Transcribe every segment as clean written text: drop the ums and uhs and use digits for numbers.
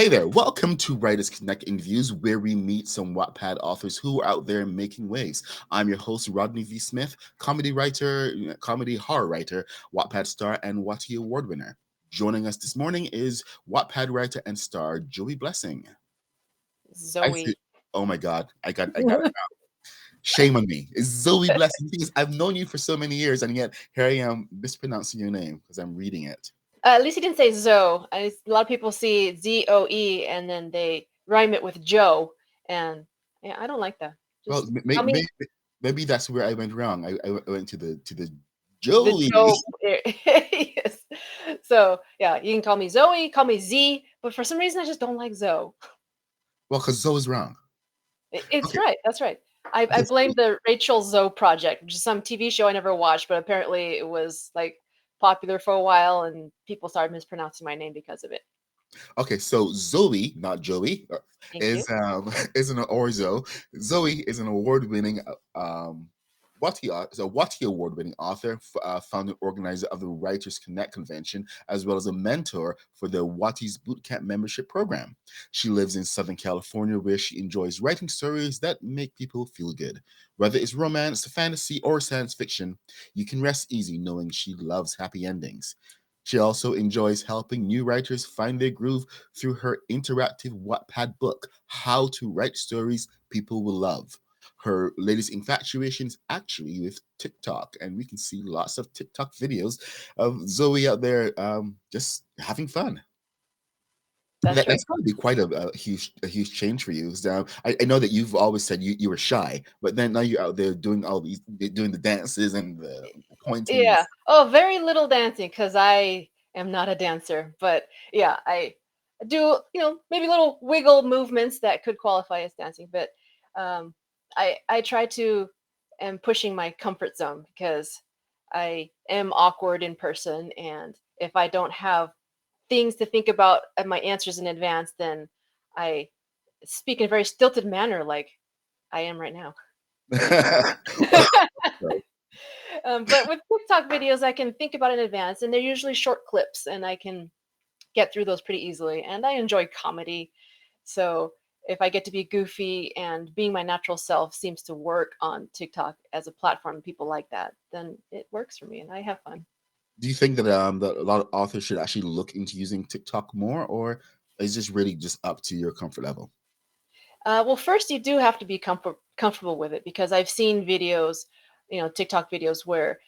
Hey there, welcome to WritersConnX Interviews, where we meet some Wattpad authors who are out there making waves. I'm your host, Rodney V. Smith, comedy writer, comedy horror writer, Wattpad star, and Watty Award winner. Joining us this morning is Wattpad writer and star Zoe Blessing. I see. Zoe. Oh my God, I got it. Shame on me. It's Zoe Blessing. Because I've known you for so many years, and yet here I am mispronouncing your name because I'm reading it. At least he didn't say Zoe. A lot of people see Zoe and then they rhyme it with Joe, and yeah, I don't like that. Well, Just tell me maybe that's where I went wrong. I went to the the Jolie. Joe. Yes. So yeah, you can call me Zoe, call me Z, but for some reason I just don't like Zoe. Well, because Zoe's wrong. It's Okay. right. That's right. I Okay. blame the Rachel Zoe Project, which is some TV show I never watched, but apparently it was like popular for a while, and people started mispronouncing my name because of it. Okay. So Zoe, not Joey, Thank you. is is an or Zoe. Zoe is an award-winning is a Watty Award-winning author, founder organizer of the WritersConnX convention, as well as a mentor for the Watty's Bootcamp membership program. She lives in Southern California, where she enjoys writing stories that make people feel good. Whether it's romance, fantasy, or science fiction, you can rest easy knowing she loves happy endings. She also enjoys helping new writers find their groove through her interactive Wattpad book, How to Write Stories People Will Love. Her latest infatuation is actually with TikTok, and we can see lots of TikTok videos of Zoe out there just having fun. That's right. That's going to be quite a huge change for you. So, I know that you've always said you were shy, but then now you're out there doing doing the dances and the pointing. Yeah. Oh, very little dancing because I am not a dancer. But yeah, I do, maybe little wiggle movements that could qualify as dancing. But um, I try to am pushing my comfort zone because I am awkward in person, and if I don't have things to think about my answers in advance, then I speak in a very stilted manner, like I am right now. But with TikTok videos, I can think about it in advance, and they're usually short clips, and I can get through those pretty easily. And I enjoy comedy, so if I get to be goofy and being my natural self seems to work on TikTok as a platform, people like that, then it works for me, and I have fun. Do you think that a lot of authors should actually look into using TikTok more, or is this really just up to your comfort level? Well, first you do have to be comfortable with it because I've seen videos, TikTok videos where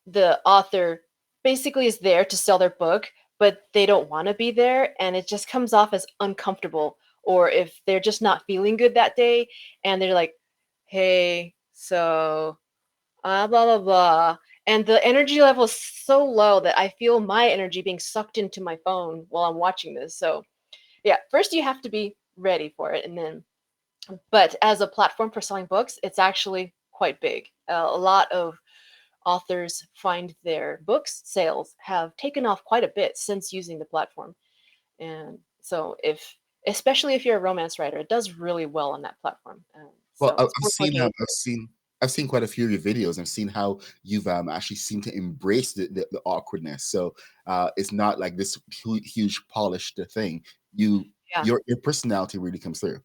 the author basically is there to sell their book, but they don't want to be there, and it just comes off as uncomfortable. Or if they're just not feeling good that day, and they're like, "Hey, so blah blah blah," and the energy level is so low that I feel my energy being sucked into my phone while I'm watching this. So yeah, first you have to be ready for it, and then but as a platform for selling books, it's actually quite big. A lot of authors find their books sales have taken off quite a bit since using the platform. And so especially if you're a romance writer, it does really well on that platform. Well, So it's I've worth seen looking into. I've seen quite a few of your videos. I've seen how you've actually seemed to embrace the awkwardness. So it's not like this huge polished thing. You Yeah. your personality really comes through.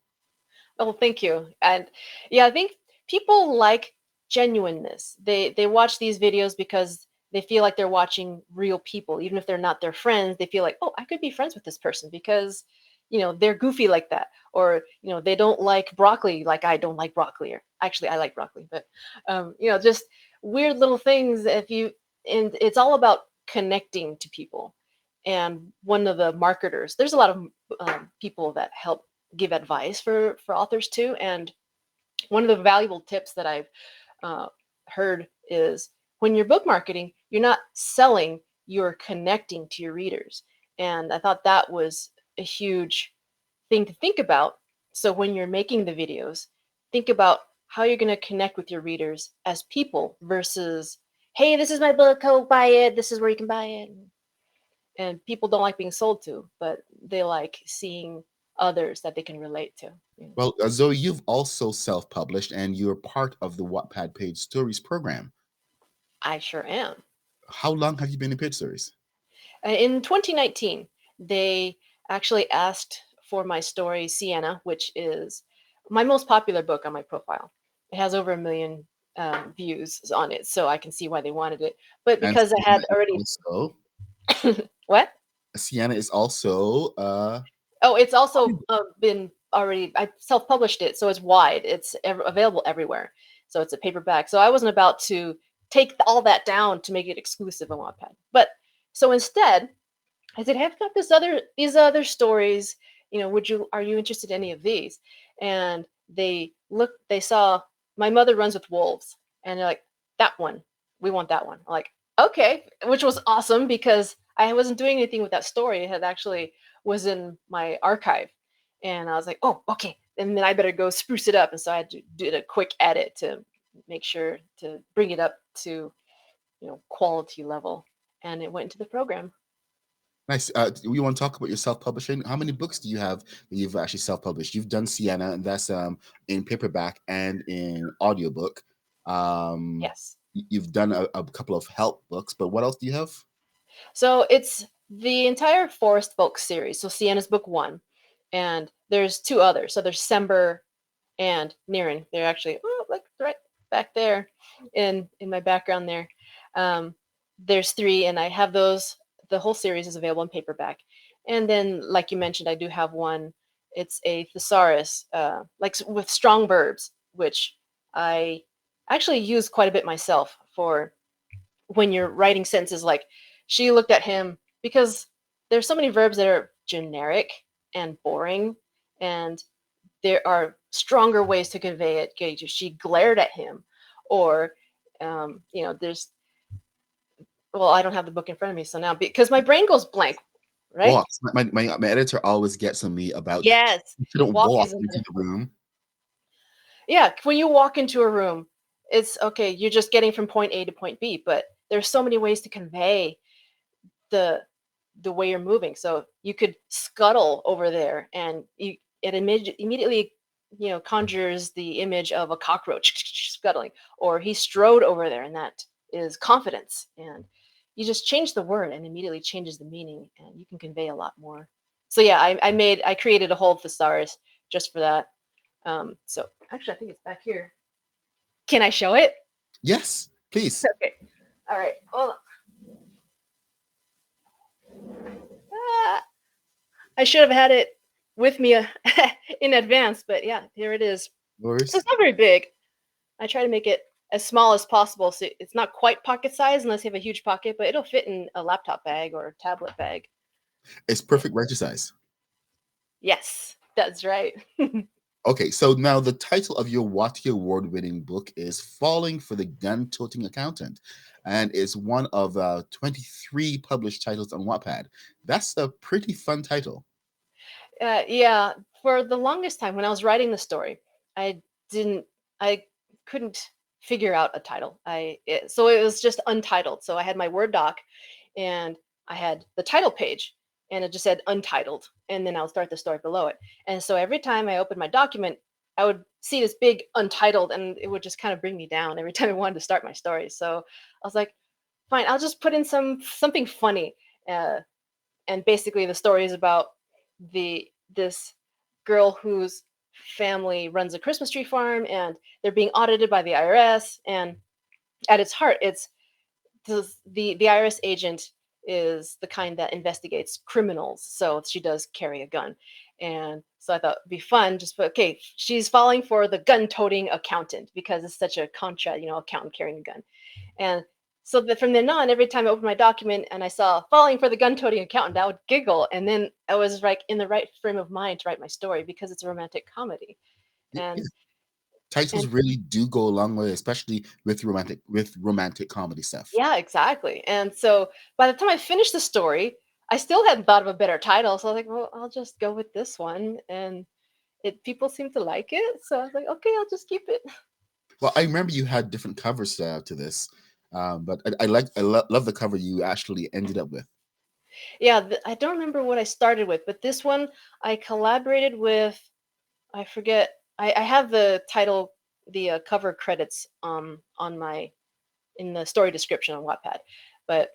Oh, thank you. And yeah, I think people like genuineness. They watch these videos because they feel like they're watching real people, even if they're not their friends. They feel like, oh, I could be friends with this person because, they're goofy like that, or they don't like broccoli like I don't like broccoli. Or actually, I like broccoli, but just weird little things. And it's all about connecting to people. And one of the marketers, there's a lot of people that help give advice for authors too. And one of the valuable tips that I've uh, heard is when you're book marketing, you're not selling, you're connecting to your readers. And I thought that was a huge thing to think about. So when you're making the videos, think about how you're going to connect with your readers as people versus, hey, this is my book, go buy it, this is where you can buy it. And people don't like being sold to, but they like seeing others that they can relate to. Well, Zoe, you've also self-published, and you're part of the Wattpad Page Stories program. I sure am. How long have you been in Page Stories? In 2019, they actually asked for my story Sienna, which is my most popular book on my profile. It has over 1 million views on it, so I can see why they wanted it. But And because I had already what? Sienna is also Oh, it's also been already. I self-published it, so it's wide. It's available everywhere. So it's a paperback. So I wasn't about to take all that down to make it exclusive on Wattpad. But so instead, I said, "Have got these other stories. Are you interested in any of these?" And they saw My Mother Runs with Wolves, and they're like, "That one, we want that one." I'm like, "Okay," which was awesome because I wasn't doing anything with that story. It had actually was in my archive, and I was like, "Oh, okay." And then I better go spruce it up, and so I did a quick edit to make sure to bring it up to quality level, and it went into the program. nice. We want to talk about your self-publishing. How many books do you have that you've actually self-published? You've done Sienna, and that's in paperback and in audiobook. Yes. You've done a couple of help books, but what else do you have? So it's the entire Forest Folk series. So Sienna's book one, and there's two others. So there's Sember and Niren. They're actually like right back there in my background there. Um, there's three, and I have those. The whole series is available in paperback, and then like you mentioned, I do have one. It's a thesaurus, with strong verbs, which I actually use quite a bit myself for when you're writing sentences like she looked at him, because there's so many verbs that are generic and boring, and there are stronger ways to convey it. Okay, she glared at him, or there's well, I don't have the book in front of me, so now because my brain goes blank, right? Walks. My editor always gets on me about Yes, you shouldn't walk walk is into another. the room. Yeah, when you walk into a room, it's okay. You're just getting from point A to point B, but there's so many ways to convey the the way you're moving. So you could scuttle over there, and immediately conjures the image of a cockroach scuttling, or he strode over there, and that is confidence. And you just change the word, and immediately changes the meaning, and you can convey a lot more. So yeah, I created a whole thesaurus just for that. So actually, I think it's back here. Can I show it? Yes, please. Okay. All right. Hold on. Ah, I should have had it with me in advance, but yeah, here it is. So Yours. it's not very big. I try to make it as small as possible, so it's not quite pocket size unless you have a huge pocket, but it'll fit in a laptop bag or a tablet bag. It's perfect writer size. Yes, that's right. Okay, so now the title of your Watty Award-winning book is "Falling for the Gun-Toting Accountant," and it's one of 23 published titles on Wattpad. That's a pretty fun title. Yeah, for the longest time when I was writing the story, I didn't, I couldn't figure out a title. So it was just untitled. So I had my Word doc, and I had the title page, and it just said untitled, and then I'll start the story below it. And so every time I opened my document, I would see this big untitled, and it would just kind of bring me down every time I wanted to start my story. So I was like, fine, I'll just put in something funny. Uh, and basically the story is about this girl whose family runs a Christmas tree farm, and they're being audited by the IRS. And at its heart, it's the IRS agent is the kind that investigates criminals, so she does carry a gun. And so I thought it'd be fun, just put, okay, she's falling for the gun-toting accountant because it's such a contra, accountant carrying a gun. And so that from then on, every time I opened my document and I saw falling for the gun-toting accountant, I would giggle. And then I was like in the right frame of mind to write my story because it's a romantic comedy. Yeah, And titles and really do go a long way, especially with romantic comedy stuff. yeah, exactly. And so by the time I finished the story, I still hadn't thought of a better title. So I was like, well, I'll just go with this one. And people seem to like it. So I was like, okay, I'll just keep it. Well, I remember you had different covers to this, but love the cover you actually ended up with. Yeah, I don't remember what I started with, but this one I collaborated with, I forget. I have the title, the cover credits on my in the story description on Wattpad, but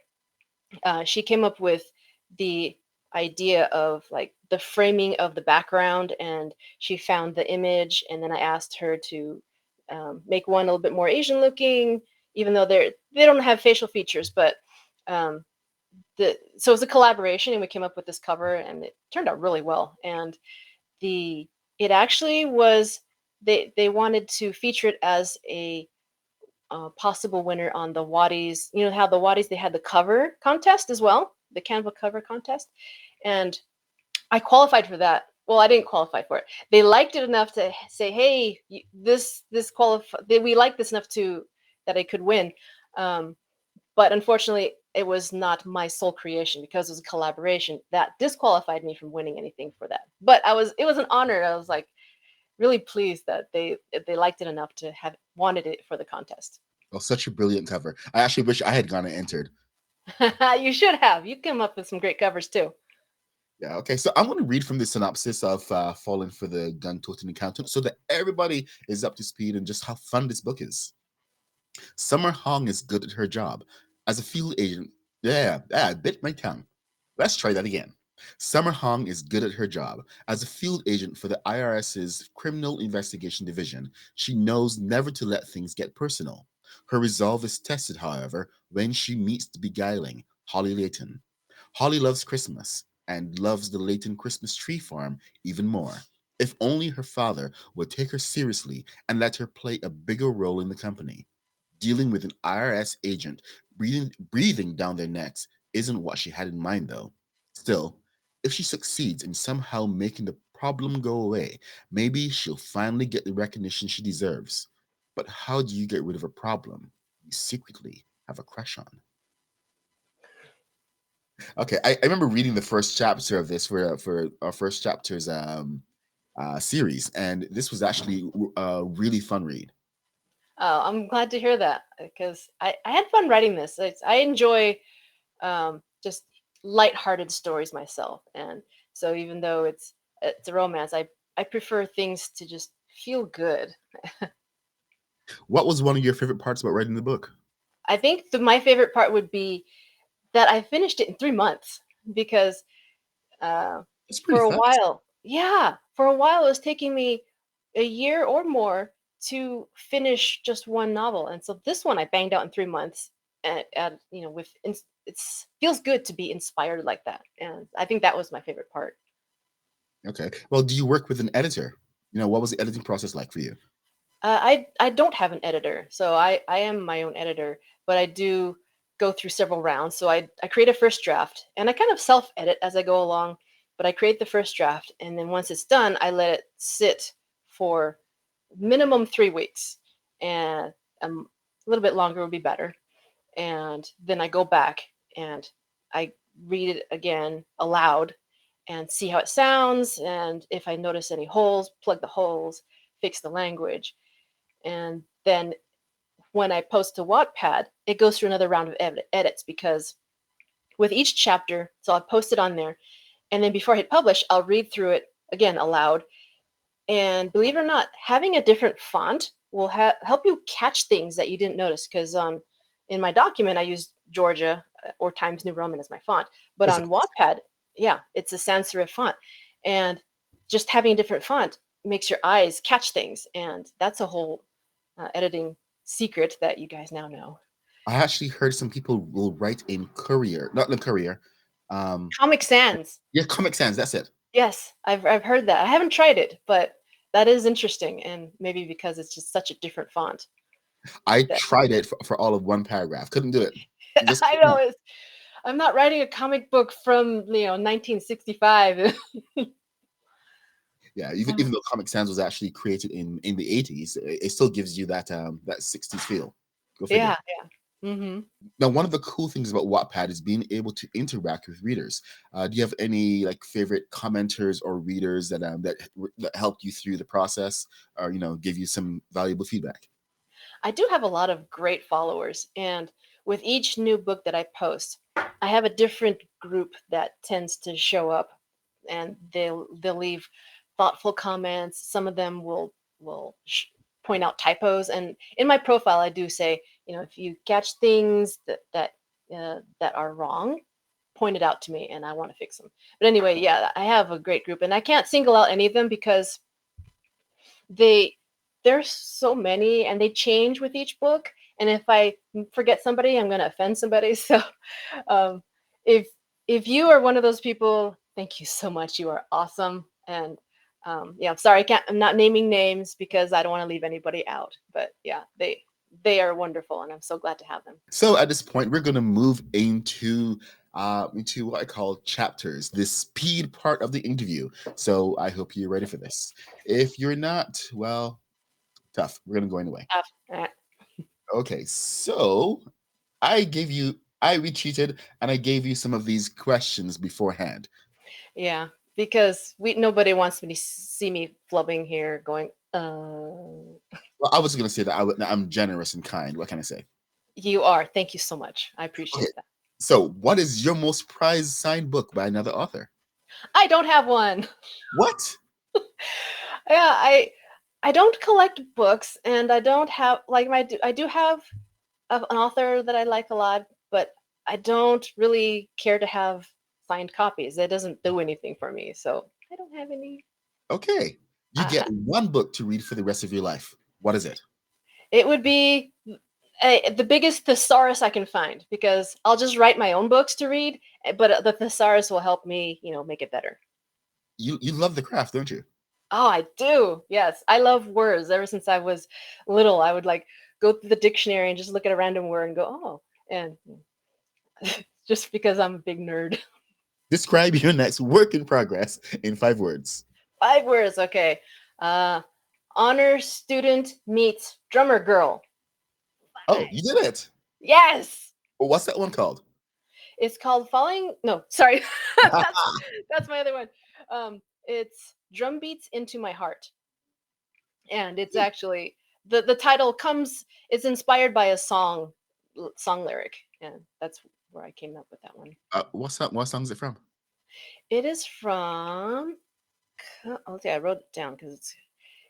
she came up with the idea of like the framing of the background, and she found the image, and then I asked her to make one a little bit more Asian looking, even though they don't have facial features, but um, so it was a collaboration, and we came up with this cover, and it turned out really well. And the it actually was they wanted to feature it as a possible winner on the Watties. You know how the Watties, they had the cover contest as well, the Canva cover contest, and I qualified for that. Well, I didn't qualify for it. They liked it enough to say, "Hey, this qualify. We like this enough to that I could win." Um, but unfortunately, it was not my sole creation because it was a collaboration that disqualified me from winning anything for that. But it was an honor. I was like really pleased that they liked it enough to have wanted it for the contest. Well, such a brilliant cover. I actually wish I had gone and entered. You should have. You come up with some great covers too. Yeah, okay. So I'm going to read from the synopsis of Falling for the Gun-Toting Accountant so that everybody is up to speed on just how fun this book is. Summer Hong is good at her job. As a field agent, I bit my tongue. Let's try that again. Summer Hong is good at her job. As a field agent for the IRS's Criminal Investigation Division, she knows never to let things get personal. Her resolve is tested, however, when she meets the beguiling Holly Layton. Holly loves Christmas and loves the Layton Christmas tree farm even more. If only her father would take her seriously and let her play a bigger role in the company. Dealing with an IRS agent breathing down their necks isn't what she had in mind, though. Still, if she succeeds in somehow making the problem go away, maybe she'll finally get the recognition she deserves. But how do you get rid of a problem you secretly have a crush on? Okay, I remember reading the first chapter of this for our first chapter's series, and this was actually a really fun read. Oh, I'm glad to hear that because I had fun writing this. I enjoy just lighthearted stories myself, and so even though it's a romance, I prefer things to just feel good. What was one of your favorite parts about writing the book? I think my favorite part would be that I finished it in 3 months because uh, It's pretty for a fast. while, yeah, for a while it was taking me a year or more to finish just one novel, and so this one I banged out in 3 months. And with it's feels good to be inspired like that, and I think that was my favorite part. Okay. Well, do you work with an editor? What was the editing process like for you? I don't have an editor, so I am my own editor, but I do go through several rounds. So I create a first draft, and I kind of self edit as I go along. But I create the first draft, and then once it's done, I let it sit for minimum 3 weeks, and a little bit longer would be better. And then I go back and I read it again aloud and see how it sounds, and if I notice any holes, plug the holes, fix the language, and then when I post to Wattpad, it goes through another round of edits because with each chapter, so I'll post it on there, and then before I hit publish, I'll read through it again aloud. And believe it or not, having a different font will help you catch things that you didn't notice. Because in my document, I use Georgia or Times New Roman as my font, but Yes. on Wattpad, yeah, it's a sans serif font, and just having a different font makes your eyes catch things, and that's a whole editing secret that you guys now know. I actually heard some people will write in Courier, not in Courier. Um, Comic Sans. yeah, Comic Sans. That's it. Yes, I've heard that. I haven't tried it, but that is interesting, and maybe because it's just such a different font. I That tried it for all of one paragraph. Couldn't do it. Just I could know not. I'm not writing a comic book from 1965. Yeah, even though Comic Sans was actually created in the 80s, it still gives you that 60s feel. Go figure. Yeah, yeah. Now, one of the cool things about Wattpad is being able to interact with readers. Do you have any like favorite commenters or readers that helped you through the process, or give you some valuable feedback? I do have a lot of great followers, and with each new book that I post, I have a different group that tends to show up, and they'll leave thoughtful comments. Some of them will point out typos, and in my profile, I do say, if you catch things that are wrong, pointed out to me, and I want to fix them. But anyway, yeah, I have a great group, and I can't single out any of them because they there's so many, and they change with each book. And if I forget somebody, I'm going to offend somebody. So um, if if you are one of those people, thank you so much. You are awesome. And yeah, I'm sorry, I'm not naming names because I don't want to leave anybody out. But yeah, they are wonderful, and I'm so glad to have them. So at this point, we're going to move into what I call chapters, the speed part of the interview. So I hope you're ready for this. If you're not, well, tough. We're going to go anyway. Uh, Okay, so I retreated and I gave you some of these questions beforehand. yeah, because nobody wants me to see me flubbing here, going, Well, I was going to say that I'm generous and kind. What can I say? You are. Thank you so much. I Okay, appreciate that. so what is your most prized signed book by another author? I don't have one. What? Yeah, I don't collect books, and I don't have like I do have an author that I like a lot, but I don't really care to have signed copies. It doesn't do anything for me, so I don't have any. Okay, you Uh, get one book to read for the rest of your life. What is it? it would be the biggest thesaurus I can find, because I'll just write my own books to read, but the thesaurus will help me, make it better. You love the craft, don't you? Oh, I do. Yes. I love words. Ever since I was little, I would like go through the dictionary and just look at a random word and go, oh, and just because I'm a big nerd. Describe your next work in progress in 5 words. 5 words. Okay. Uh, honor student meets drummer girl. Oh, you did it. Yes. Well, what's that one called? It's called Falling. No, sorry. That's my other one. It's Drum Beats into My Heart. And it's actually the title it's inspired by a song lyric, and that's where I came up with that one. What song is it from? It is from I wrote it down because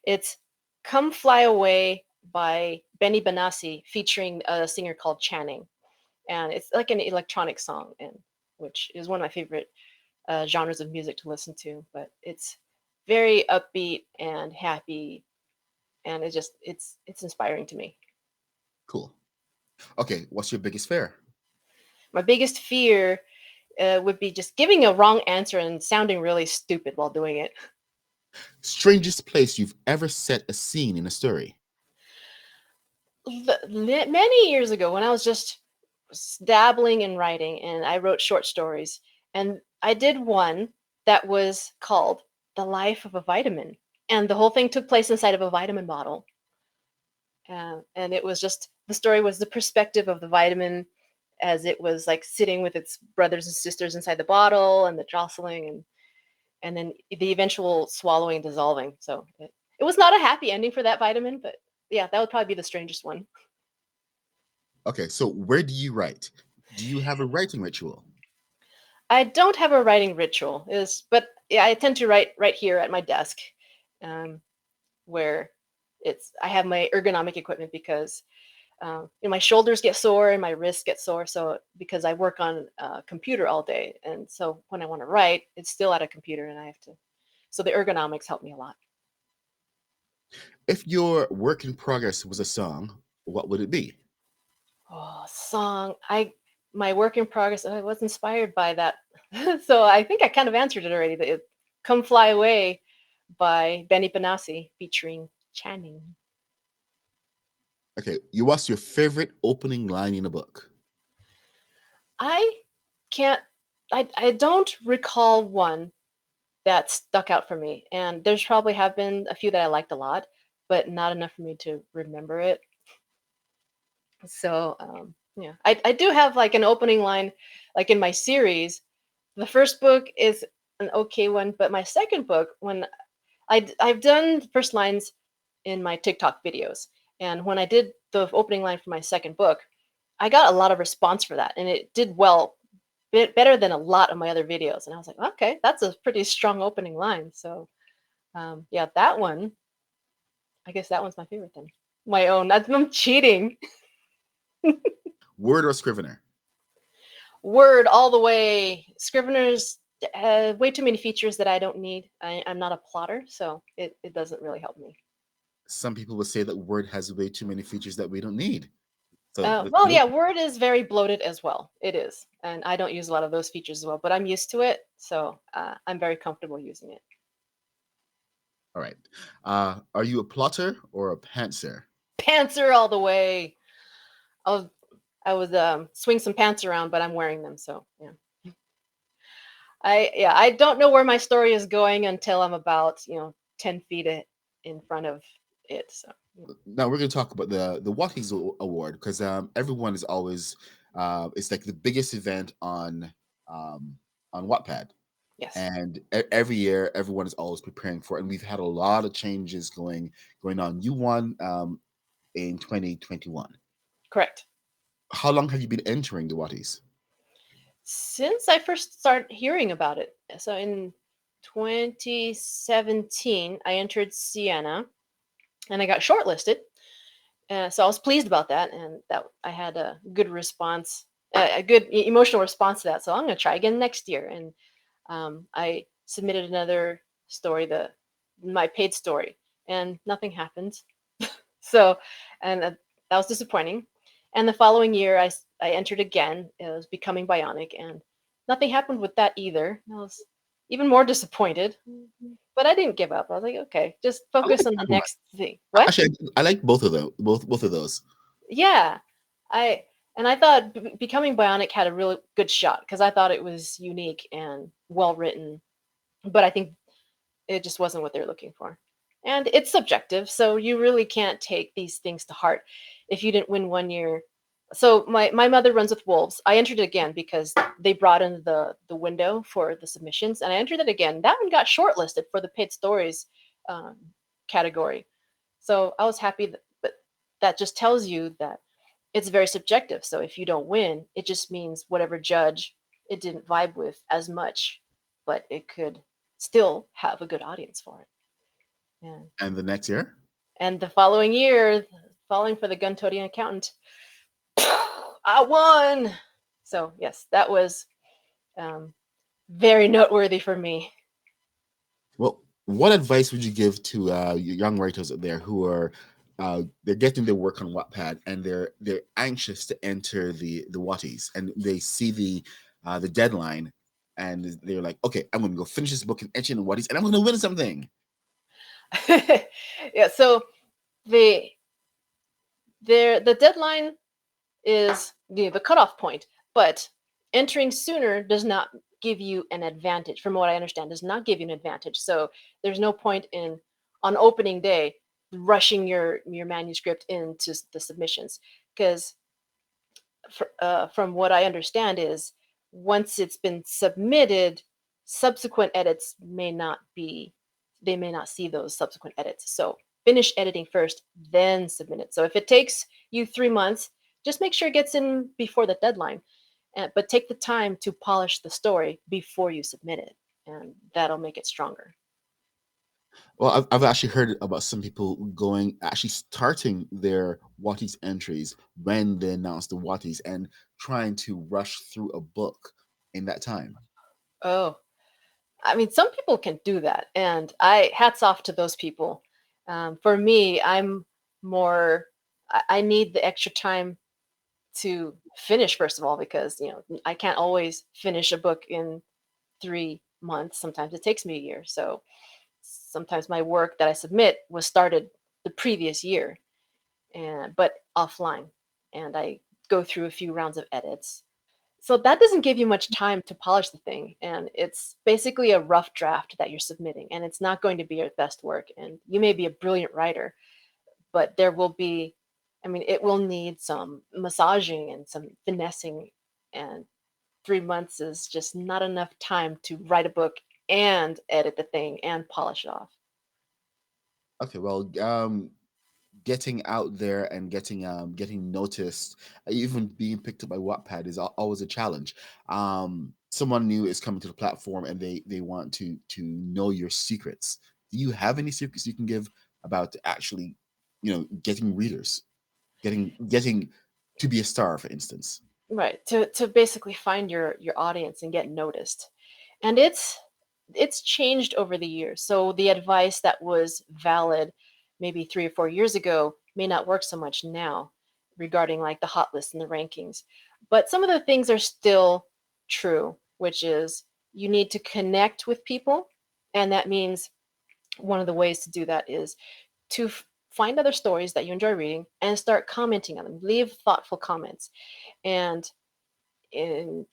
it's Come Fly Away by Benny Benassi featuring a singer called Channing, and it's like an electronic song, and which is one of my favorite genres of music to listen to. But it's very upbeat and happy, and it's inspiring to me. Cool. Okay, what's your biggest fear? My biggest fear would be just giving a wrong answer and sounding really stupid while doing it. Strangest place you've ever set a scene in a story? Many years ago, when I was just dabbling in writing, and I wrote short stories, and I did one that was called The Life of a Vitamin, and the whole thing took place inside of a vitamin bottle. And it was just, the story was the perspective of the vitamin as it was like sitting with its brothers and sisters inside the bottle, and the jostling, and then the eventual swallowing and dissolving. So it was not a happy ending for that vitamin, but yeah, that would probably be the strangest one. Okay, so where do you write? Do you have a writing ritual? I don't have a writing ritual, but yeah, I tend to write right here at my desk, where I have my ergonomic equipment, because my shoulders get sore and my wrists get sore. So because I work on a computer all day, and so when I want to write, it's still at a computer, and I have to. So the ergonomics help me a lot. If your work in progress was a song, what would it be? Oh, song! My work in progress. I was inspired by that, so I think I kind of answered it already. "Come Fly Away" by Benny Benassi featuring Channing. Okay, what's your favorite opening line in a book? I can't. I don't recall one that stuck out for me, and there's probably have been a few that I liked a lot, but not enough for me to remember it. So yeah, I do have like an opening line, like in my series. The first book is an okay one, but my second book, when I've done the first lines in my TikTok videos, and when I did the opening line for my second book, I got a lot of response for that, and it did well, better than a lot of my other videos. And I was like, okay, that's a pretty strong opening line. So yeah, that one, I guess that one's my favorite then. I'm cheating. Word or Scrivener? Word all the way. Scrivener's way too many features that I don't need. I'm not a plotter, so it doesn't really help me. Some people would say that Word has way too many features that we don't need. So Well, yeah, Word is very bloated as well. It is, and I don't use a lot of those features as well. But I'm used to it, so I'm very comfortable using it. all right. Are you a plotter or a pantser? Pantser all the way. I was I would swing some pants around, but I'm wearing them, so yeah. I don't know where my story is going until I'm about 10 feet in front of it. So Now we're going to talk about the Watties Award because everyone is always it's like the biggest event um, on Wattpad, yes, and every year everyone is always preparing for it. And we've had a lot of changes going on. You won in 2021. correct. How long have you been entering the Watties? Since I first started hearing about it, so in 2017, I entered Siena and I got shortlisted. So I was pleased about that, and that I had a good response, a good emotional response to that. So I'm going to try again next year, and I submitted another story, the my paid story, and nothing happened. So, and that was disappointing. And the following year, I entered again. It was Becoming Bionic, and nothing happened with that either. I was even more disappointed, but I didn't give up. I was like, okay, just I like focus on the that one. next thing. What? Actually, I like both of them. Both of those. Yeah, I and I thought Becoming Bionic had a really good shot because I thought it was unique and well written, but I think it just wasn't what they're looking for. And it's subjective, so you really can't take these things to heart. If you didn't win one year, so my mother runs with wolves. I entered it again because they brought in the window for the submissions, and I entered it again. That one got shortlisted for the paid stories um, category. So I was happy, but that just tells you that it's very subjective. So if you don't win, it just means whatever judge it didn't vibe with as much, but it could still have a good audience for it. Yeah. And the next year? And the following year, following for the gun-toting accountant, I won. So yes, that was um, very noteworthy for me. Well, what advice would you give to young writers out there who are they're getting their work on Wattpad and they're anxious to enter the Watties and they see the deadline and they're like, okay, I'm going to go finish this book and enter in the Watties and I'm going to win something. Yeah. So the the deadline is the cutoff point, but entering sooner does not give you an advantage. From what I understand, does not give you an advantage. So there's no point in on opening day rushing your manuscript into the submissions because from what I understand is once it's been submitted, subsequent edits may not be they may not see those subsequent edits. So finish editing first, then submit it. So if it takes you 3 months, just make sure it gets in before the deadline. But take the time to polish the story before you submit it, and that'll make it stronger. Well, I've actually heard about some people actually starting their Watties entries when they announce the Watties and trying to rush through a book in that time. Oh, I mean, some people can do that, and I hats off to those people. For me, I'm more. I need the extra time to finish first of all because I can't always finish a book in 3 months. Sometimes it takes me a year. So sometimes my work that I submit was started the previous year, and but offline, and I go through a few rounds of edits. So that doesn't give you much time to polish the thing, and it's basically a rough draft that you're submitting, and it's not going to be your best work. And you may be a brilliant writer, but there will be, I mean, it will need some massaging and some finessing, and 3 months is just not enough time to write a book and edit the thing and polish it off. Okay, well, getting out there and getting noticed, even being picked up by Wattpad is always a challenge. Someone new is coming to the platform and they want to know your secrets. Do you have any secrets you can give about actually, getting readers, getting to be a star, for instance? right, to basically find your audience and get noticed. And it's changed over the years. So the advice that was valid maybe 3 or 4 years ago may not work so much now regarding like the hot list and the rankings. But some of the things are still true, which is you need to connect with people. And that means one of the ways to do that is to find other stories that you enjoy reading and start commenting on them. Leave thoughtful comments. And and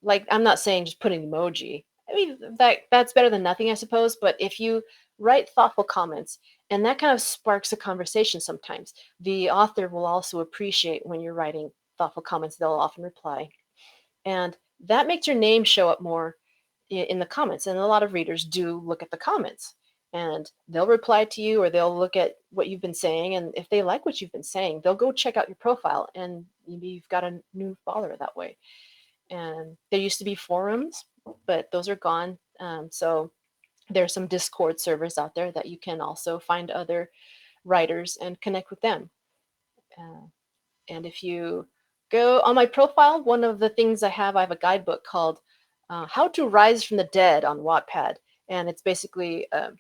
like, I'm not saying just put an emoji. I mean, that's better than nothing, I suppose. But if you write thoughtful comments, and that kind of sparks a conversation sometimes, the author will also appreciate when you're writing thoughtful comments. They'll often reply, and that makes your name show up more in the comments. And a lot of readers do look at the comments, and they'll reply to you, or they'll look at what you've been saying. And if they like what you've been saying, they'll go check out your profile, and maybe you've got a new follower that way. And there used to be forums, but those are gone. So there's some Discord servers out there that you can also find other writers and connect with them. Uh, and if you go on my profile, one of the things I have a guidebook called "How to Rise from the Dead" on Wattpad, and it's basically a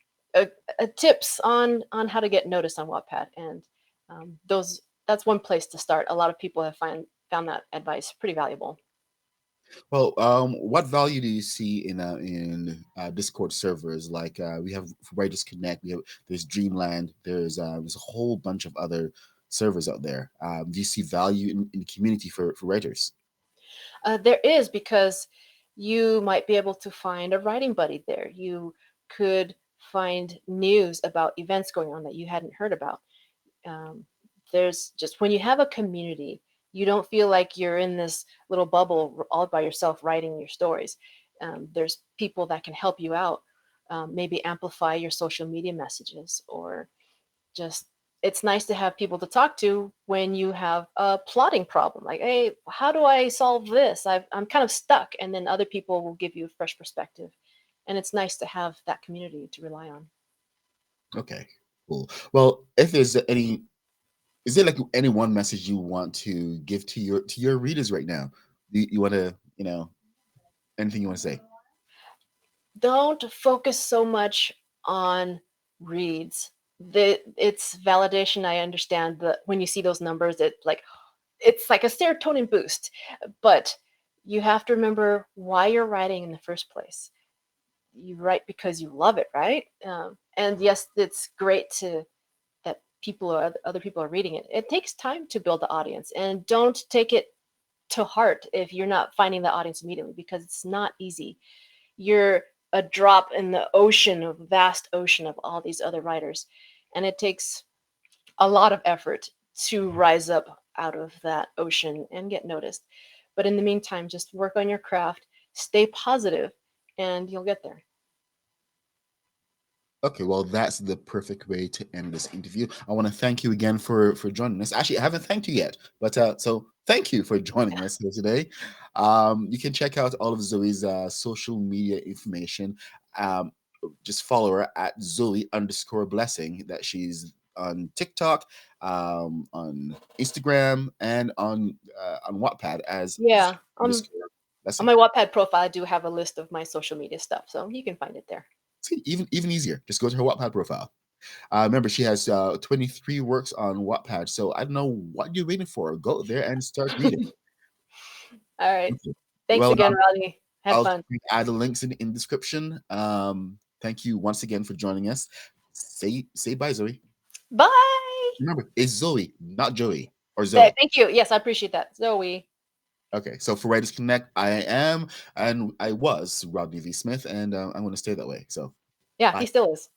tips on how to get noticed on Wattpad. And those that's one place to start. A lot of people have found that advice pretty valuable. Well, what value do you see in Discord servers? Like we have Writers Connect, we have there's Dreamland, there's a whole bunch of other servers out there. Do you see value in the community for writers? There is, because you might be able to find a writing buddy there. You could find news about events going on that you hadn't heard about. Um, there's just, when you have a community, you don't feel like you're in this little bubble all by yourself writing your stories. There's people that can help you out, maybe amplify your social media messages, or just, it's nice to have people to talk to when you have a plotting problem, like, hey, how do I solve this? I'm kind of stuck. And then other people will give you a fresh perspective, and it's nice to have that community to rely on. Okay, cool. Well, if there's any, is there like any one message you want to give to your readers right now? You want to, anything you want to say? Don't focus so much on reads. It's validation. I understand that when you see those numbers, it's like a serotonin boost. But you have to remember why you're writing in the first place. You write because you love it, right? And yes, it's great to that people or other people are reading it. It takes time to build the audience, and don't take it to heart if you're not finding the audience immediately, because it's not easy. You're a drop in the ocean, of vast ocean of all these other writers, and it takes a lot of effort to rise up out of that ocean and get noticed. But in the meantime, just work on your craft, stay positive, and you'll get there. Okay, well, that's the perfect way to end this interview. I want to thank you again for joining us. Actually, I haven't thanked you yet, but so thank you for joining us here today. You can check out all of Zoe's social media information. Um, just follow her at Zoe_Blessing. That she's on TikTok, on Instagram, and on Wattpad as Yeah, Zoe_Blessing. on my Wattpad profile, I do have a list of my social media stuff, so you can find it there. See, even easier. Just go to her Wattpad profile. Remember, she has 23 works on Wattpad. So I don't know what you're waiting for. Go there and start reading. All right. Okay. Thanks Well, again, Rodney. Had I'll fun. add the links in description. Thank you once again for joining us. Say bye, Zoe. Bye. Remember, it's Zoe, not Joey or Zoe. Thank you. Yes, I appreciate that. Zoe. Okay, so for Writers Connect, I am and I was Rodney V. Smith, and I'm going to stay that way. So Yeah, bye. he still is.